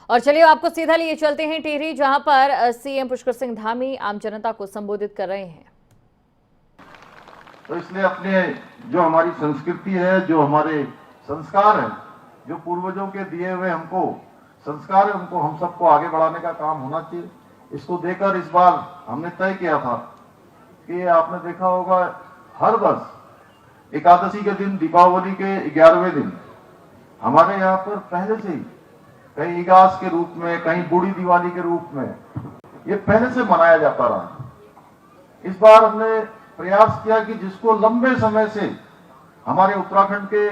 और चलिए आपको सीधा लिए चलते हैं टिहरी, जहां पर सीएम पुष्कर सिंह धामी आम जनता को संबोधित कर रहे हैं। तो इसलिए अपने जो हमारी संस्कृति है, जो हमारे संस्कार हैं, जो पूर्वजों के दिए हुए हमको संस्कार है, उनको हम सबको आगे बढ़ाने का काम होना चाहिए। इसको देकर इस बार हमने तय किया था कि आपने देखा होगा हर वर्ष एकादशी के दिन, दीपावली के 11वें दिन हमारे यहाँ पर पहले से ही कहीं इगास के रूप में, कहीं बूढ़ी दिवाली के रूप में ये पहले से मनाया जाता रहा। इस बार हमने प्रयास किया कि जिसको लंबे समय से हमारे उत्तराखंड के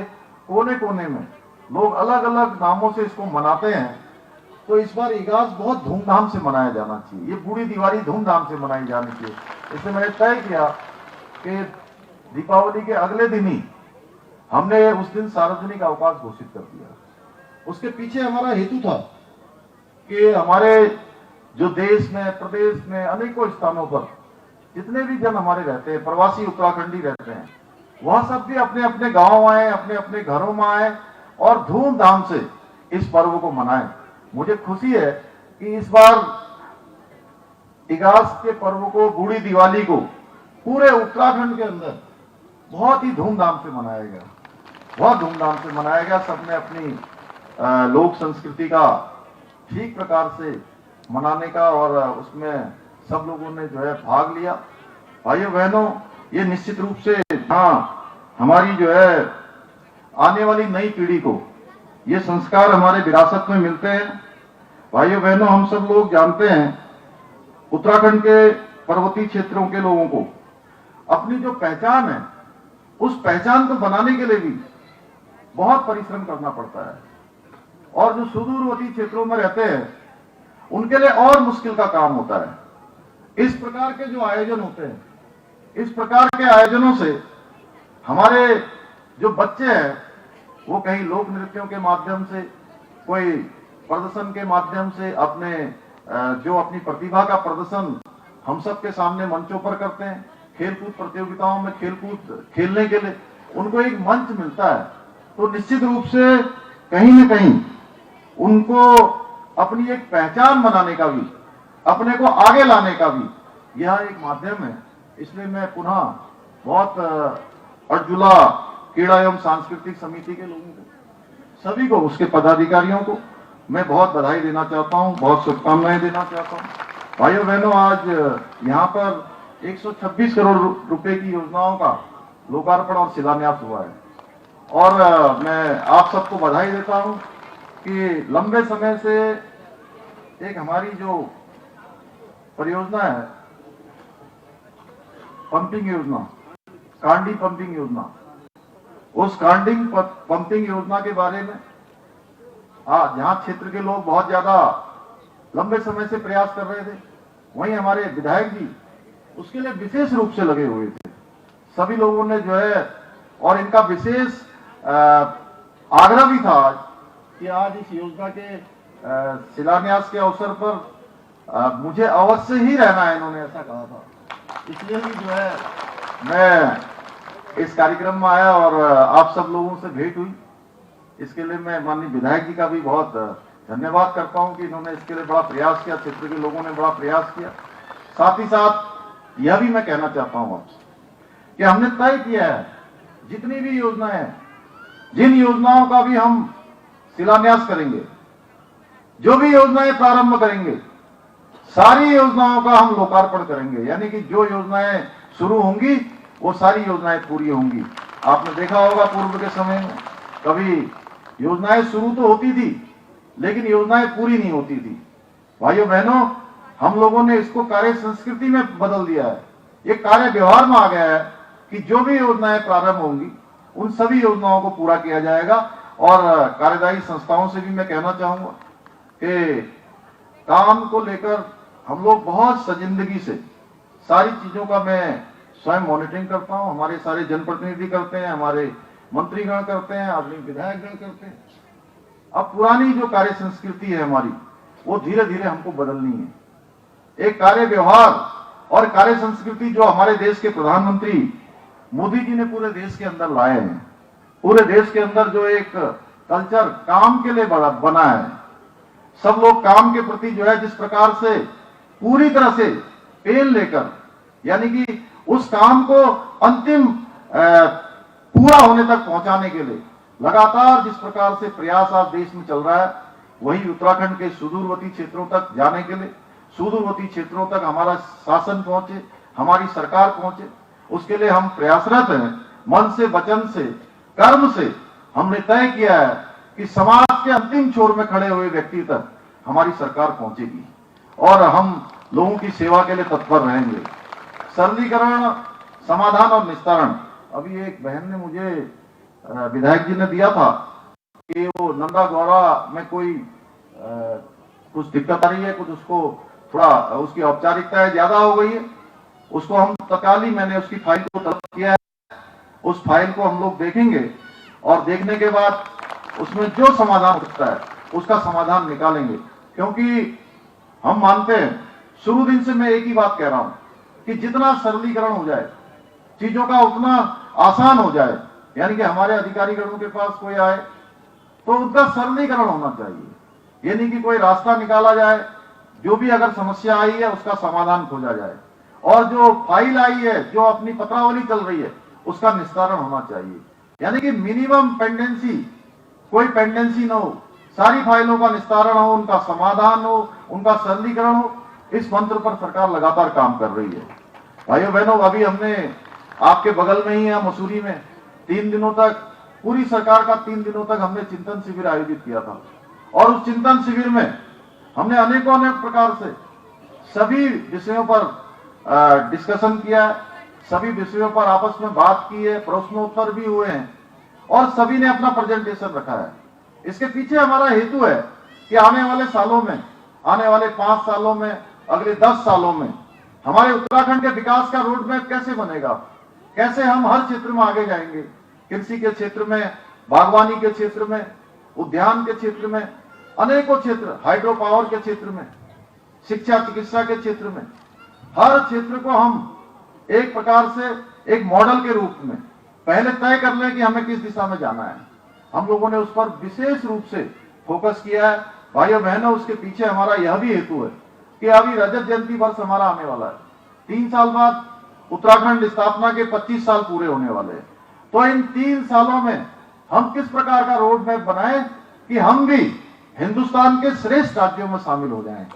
कोने कोने में लोग अलग अलग नामों से इसको मनाते हैं, तो इस बार इगास बहुत धूमधाम से मनाया जाना चाहिए। ये बूढ़ी दिवाली धूमधाम से मनाई जानी चाहिए। इसलिए मैंने तय किया कि दीपावली के अगले दिन ही हमने उस दिन सार्वजनिक अवकाश घोषित कर दिया। उसके पीछे हमारा हेतु था कि हमारे जो देश में, प्रदेश में अनेकों स्थानों पर जितने भी जन हमारे रहते हैं, प्रवासी उत्तराखंडी रहते हैं, वह सब भी अपने अपने गांव आए, अपने अपने घरों में आए और धूमधाम से इस पर्व को मनाएं। मुझे खुशी है कि इस बार इगास के पर्व को, बूढ़ी दिवाली को पूरे उत्तराखंड के अंदर बहुत ही धूमधाम से मनाया गया, बहुत धूमधाम से मनाया गया। सबने अपनी लोक संस्कृति का ठीक प्रकार से मनाने का और उसमें सब लोगों ने जो है भाग लिया। भाइयों बहनों, ये निश्चित रूप से हमारी जो है आने वाली नई पीढ़ी को ये संस्कार हमारे विरासत में मिलते हैं। भाइयों बहनों, हम सब लोग जानते हैं उत्तराखंड के पर्वतीय क्षेत्रों के लोगों को अपनी जो पहचान है, उस पहचान को बनाने के लिए भी बहुत परिश्रम करना पड़ता है, और जो सुदूरवर्ती क्षेत्रों में रहते हैं उनके लिए और मुश्किल का काम होता है। इस प्रकार के जो आयोजन होते हैं, इस प्रकार के आयोजनों से हमारे जो बच्चे हैं वो कहीं लोक नृत्यों के माध्यम से, कोई प्रदर्शन के माध्यम से अपने जो अपनी प्रतिभा का प्रदर्शन हम सब के सामने मंचों पर करते हैं। खेलकूद प्रतियोगिताओं में खेलकूद खेलने के लिए उनको एक मंच मिलता है, तो निश्चित रूप से कहीं न कहीं उनको अपनी एक पहचान बनाने का भी, अपने को आगे लाने का भी यह एक माध्यम है। इसलिए मैं पुनः बहुत अर्जुला क्रीड़ा एवं सांस्कृतिक समिति के लोगों को, सभी को, उसके पदाधिकारियों को मैं बहुत बधाई देना चाहता हूं, बहुत शुभकामनाएं देना चाहता हूं। भाइयों बहनों, आज यहाँ पर 126 करोड़ रुपए की योजनाओं का लोकार्पण और शिलान्यास हुआ है, और मैं आप सबको बधाई देता हूं कि लंबे समय से एक हमारी जो परियोजना है, पंपिंग योजना, कांडी पंपिंग योजना, उस कांडिंग पंपिंग योजना के बारे में जहां क्षेत्र के लोग बहुत ज्यादा लंबे समय से प्रयास कर रहे थे, वहीं हमारे विधायक जी उसके लिए विशेष रूप से लगे हुए थे। सभी लोगों ने जो है, और इनका विशेष आग्रह भी था कि आज इस योजना के शिलान्यास के अवसर पर मुझे अवश्य ही रहना है, इन्होंने ऐसा कहा था। इसलिए भी जो है मैं इस कार्यक्रम में आया और आप सब लोगों से भेंट हुई। इसके लिए मैं माननीय विधायक जी का भी बहुत धन्यवाद करता हूं कि इन्होंने इसके लिए बड़ा प्रयास किया, क्षेत्र के लोगों ने बड़ा प्रयास किया। साथ ही साथ यह भी मैं कहना चाहता हूं आपसे कि हमने तय किया है जितनी भी योजनाएं हैं, जिन योजनाओं का भी हम शिलान्यास करेंगे, जो भी योजनाएं प्रारंभ करेंगे, सारी योजनाओं का हम लोकार्पण करेंगे। यानी कि जो योजनाएं शुरू होंगी वो सारी योजनाएं पूरी होंगी। आपने देखा होगा पूर्व के समय में कभी योजनाएं शुरू तो होती थी, लेकिन योजनाएं पूरी नहीं होती थी। भाइयों बहनों, हम लोगों ने इसको कार्य संस्कृति में बदल दिया है, ये कार्य व्यवहार में आ गया है कि जो भी योजनाएं प्रारंभ होंगी उन सभी योजनाओं को पूरा किया जाएगा। और कार्यदायी संस्थाओं से भी मैं कहना चाहूंगा कि काम को लेकर हम लोग बहुत सजिंदगी से सारी चीजों का मैं स्वयं मॉनिटरिंग करता हूं। हमारे सारे जनप्रतिनिधि करते हैं, हमारे मंत्रीगण करते हैं, आदमी विधायकगण करते हैं। अब पुरानी जो कार्य संस्कृति है हमारी, वो धीरे धीरे हमको बदलनी है। एक कार्य व्यवहार और कार्य संस्कृति जो हमारे देश के प्रधानमंत्री मोदी जी ने पूरे देश के अंदर लाए हैं, पूरे देश के अंदर जो एक कल्चर काम के लिए बना है, सब लोग काम के प्रति जो है जिस प्रकार से पूरी तरह से पेन लेकर, यानी कि उस काम को अंतिम पूरा होने तक पहुंचाने के लिए लगातार जिस प्रकार से प्रयास आज देश में चल रहा है, वही उत्तराखंड के सुदूरवर्ती क्षेत्रों तक जाने के लिए, सुदूरवर्ती क्षेत्रों तक हमारा शासन पहुंचे, हमारी सरकार पहुंचे, उसके लिए हम प्रयासरत हैं। मन से, वचन से, कर्म से हमने तय किया है कि समाज के अंतिम छोर में खड़े हुए व्यक्ति तक हमारी सरकार पहुंचेगी और हम लोगों की सेवा के लिए तत्पर रहेंगे। सरलीकरण, समाधान और निस्तारण, अभी एक बहन ने मुझे विधायक जी ने दिया था कि वो नंदा गौड़ा में कोई कुछ दिक्कत आ रही है, कुछ उसको थोड़ा उसकी औपचारिकताएं ज्यादा हो गई है, उसको हम तत्काल ही मैंने उसकी फाइल को तलब किया है। उस फाइल को हम लोग देखेंगे और देखने के बाद उसमें जो समाधान हो सकता है उसका समाधान निकालेंगे, क्योंकि हम मानते हैं, शुरू दिन से मैं एक ही बात कह रहा हूं कि जितना सरलीकरण हो जाए चीजों का उतना आसान हो जाए। यानी कि हमारे अधिकारीगणों के पास कोई आए तो उनका सरलीकरण होना चाहिए, यानी कि कोई रास्ता निकाला जाए, जो भी अगर समस्या आई है उसका समाधान खोजा जाए, और जो फाइल आई है, जो अपनी पत्रावली चल रही है, उसका निस्तारण होना चाहिए। यानी कि मिनिमम पेंडेंसी, कोई पेंडेंसी ना हो, सारी फाइलों का निस्तारण हो, उनका समाधान हो, उनका सरलीकरण हो। इस मंत्र पर सरकार लगातार काम कर रही है। भाइयों बहनों, अभी हमने आपके बगल में ही है मसूरी में 3 दिनों तक, पूरी सरकार का 3 दिनों तक हमने चिंतन शिविर आयोजित किया था, और उस चिंतन शिविर में हमने अनेकों अनेक प्रकार से सभी विषयों पर डिस्कशन किया है, सभी विषयों पर आपस में बात की है, प्रश्नोत्तर भी हुए हैं और सभी ने अपना प्रेजेंटेशन रखा है। इसके पीछे हमारा हेतु है कि आने वाले सालों में, आने वाले 5 सालों में, अगले 10 सालों में हमारे उत्तराखंड के विकास का रोड मैप कैसे बनेगा, कैसे हम हर क्षेत्र में आगे जाएंगे, कृषि के क्षेत्र में, बागवानी के क्षेत्र में, उद्यान के क्षेत्र में, अनेकों क्षेत्र, हाइड्रो पावर के क्षेत्र में, शिक्षा चिकित्सा के क्षेत्र में, हर क्षेत्र को हम एक प्रकार से एक मॉडल के रूप में पहले तय कर लें कि हमें किस दिशा में जाना है। हम लोगों ने उस पर विशेष रूप से फोकस किया है। भाइयों बहनों, उसके पीछे हमारा यह भी हेतु है कि अभी रजत जयंती वर्ष हमारा आने वाला है। 3 साल बाद उत्तराखंड स्थापना के 25 साल पूरे होने वाले हैं। तो इन 3 सालों में हम किस प्रकार का रोड मैप बनाएं कि हम भी हिंदुस्तान के श्रेष्ठ राज्यों में शामिल हो जाएं।